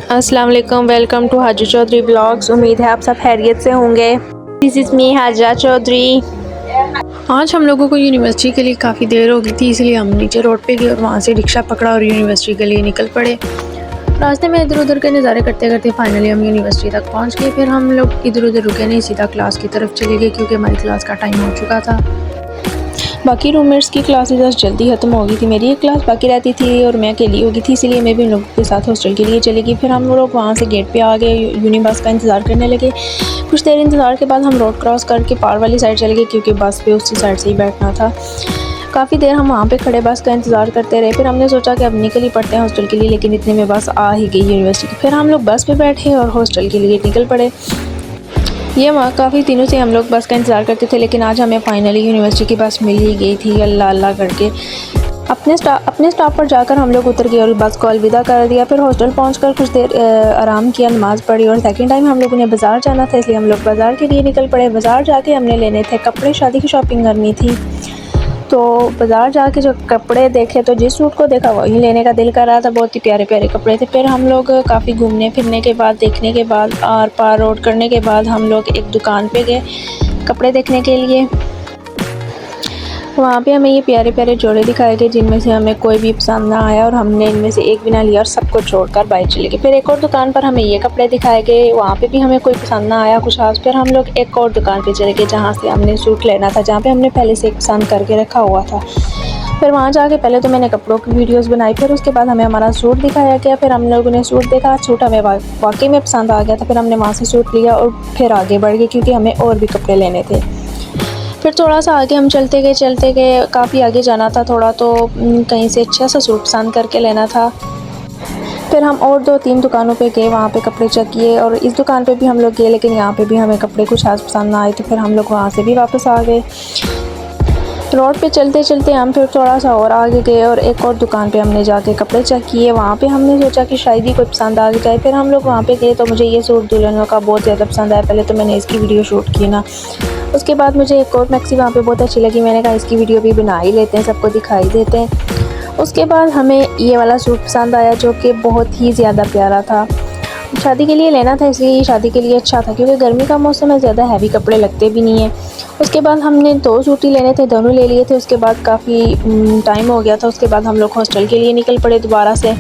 अस्सलाम वालेकुम, welcome to Haji Chaudhary blogs. उम्मीद है आप सब खैरियत से होंगे। दिस इज़ मी हाजा चौधरी। आज हम लोगों को यूनिवर्सिटी के लिए काफ़ी देर हो गई थी, इसलिए हम नीचे रोड पे गए और वहाँ से रिक्शा पकड़ा और यूनिवर्सिटी के लिए निकल पड़े। रास्ते में इधर उधर के नज़ारे करते करते फाइनली हम यूनिवर्सिटी तक पहुँच गए। फिर हम लोग इधर उधर रुके नहीं, सीधा क्लास की तरफ चले गए क्योंकि हमारी क्लास का टाइम हो चुका था। बाकी रूममेट्स की क्लासेस आज जल्दी ख़त्म हो गई थी। मेरी एक क्लास बाकी रहती थी और मैं अकेली हो गई थी, इसीलिए मैं भी उन लोगों के साथ हॉस्टल के लिए चली गई। फिर हम लोग वहाँ से गेट पे आ गए, यूनी बस का इंतज़ार करने लगे। कुछ देर इंतज़ार के बाद हम रोड क्रॉस करके पार वाली साइड चले गए क्योंकि बस पे उसी साइड से ही बैठना था। काफ़ी देर हम वहाँ पे खड़े बस का इंतज़ार करते रहे। फिर हमने सोचा कि अब निकल ही पड़ते हैं हॉस्टल के लिए, लेकिन इतने में बस आ ही गई यूनिवर्सिटी की। फिर हम लोग बस पे बैठे और हॉस्टल के लिए निकल पड़े। ये वहाँ काफ़ी दिनों से हम लोग बस का इंतज़ार करते थे, लेकिन आज हमें फ़ाइनली यूनिवर्सिटी की बस मिल ही गई थी। अल्लाह अल्लाह करके अपने स्टॉप पर जाकर हम लोग उतर गए और बस को अलविदा कर दिया। फिर हॉस्टल पहुंचकर कुछ देर आराम किया, नमाज़ पढ़ी और सेकंड टाइम हम लोगों ने बाज़ार जाना था, इसलिए हम लोग बाज़ार के लिए निकल पड़े। बाज़ार जाके हमने लेने थे कपड़े, शादी की शॉपिंग करनी थी। तो बाज़ार जाके जो कपड़े देखे तो जिस सूट को देखा वही लेने का दिल कर रहा था। बहुत ही प्यारे प्यारे कपड़े थे। फिर हम लोग काफ़ी घूमने फिरने के बाद, देखने के बाद, आर पार रोड करने के बाद हम लोग एक दुकान पे गए कपड़े देखने के लिए। वहाँ पे हमें ये प्यारे प्यारे जोड़े दिखाए गए जिनमें से हमें कोई भी पसंद ना आया और हमने इनमें से एक भी ना लिया और सबको छोड़कर बाहर चले गए। फिर एक और दुकान पर हमें ये कपड़े दिखाए गए, वहाँ पे भी हमें कोई पसंद ना आया कुछ खास। फिर हम लोग एक और दुकान पे चले गए जहाँ से हमने सूट लेना था, जहाँ पे हमने पहले से एक पसंद करके रखा हुआ था। फिर वहाँ जाके पहले तो मैंने कपड़ों की वीडियोस बनाई, फिर उसके बाद हमें हमारा सूट दिखाया गया। फिर हम लोगों ने सूट देखा, सूट हमें वाकई में पसंद आ गया था। फिर हमने वहाँ से सूट लिया और फिर आगे बढ़ गए क्योंकि हमें और भी कपड़े लेने थे। फिर थोड़ा सा आगे हम चलते गए, काफ़ी आगे जाना था थोड़ा, तो कहीं से अच्छा सा सूट पसंद करके लेना था। फिर हम और 2-3 दुकानों पे गए, वहाँ पे कपड़े चेक किए और इस दुकान पे भी हम लोग गए, लेकिन यहाँ पे भी हमें कपड़े कुछ खास पसंद ना आए, तो फिर हम लोग वहाँ से भी वापस आ गए। रोड पे चलते चलते हम फिर थोड़ा सा और आगे गए और एक और दुकान पे हमने जाके कपड़े चेक किए। वहाँ पे हमने सोचा कि शायद ही कोई पसंद आ जाए। फिर हम लोग वहाँ पे गए तो मुझे ये सूट दुल्हनों का बहुत ज़्यादा पसंद आया। पहले तो मैंने इसकी वीडियो शूट की ना, उसके बाद मुझे एक और मैक्सी वहाँ पे बहुत अच्छी लगी। मैंने कहा इसकी वीडियो भी बना ही लेते हैं, सबको दिखाई देते हैं। उसके बाद हमें ये वाला सूट पसंद आया जो कि बहुत ही ज़्यादा प्यारा था। शादी के लिए लेना था, इसलिए ये शादी के लिए अच्छा था क्योंकि गर्मी का मौसम है, ज़्यादा हैवी कपड़े लगते भी नहीं हैं। उसके बाद हमने 2 सूट ही लेने थे, दोनों ले लिए थे। उसके बाद काफ़ी टाइम हो गया था। उसके बाद हम लोग हॉस्टल के लिए निकल पड़े दोबारा से।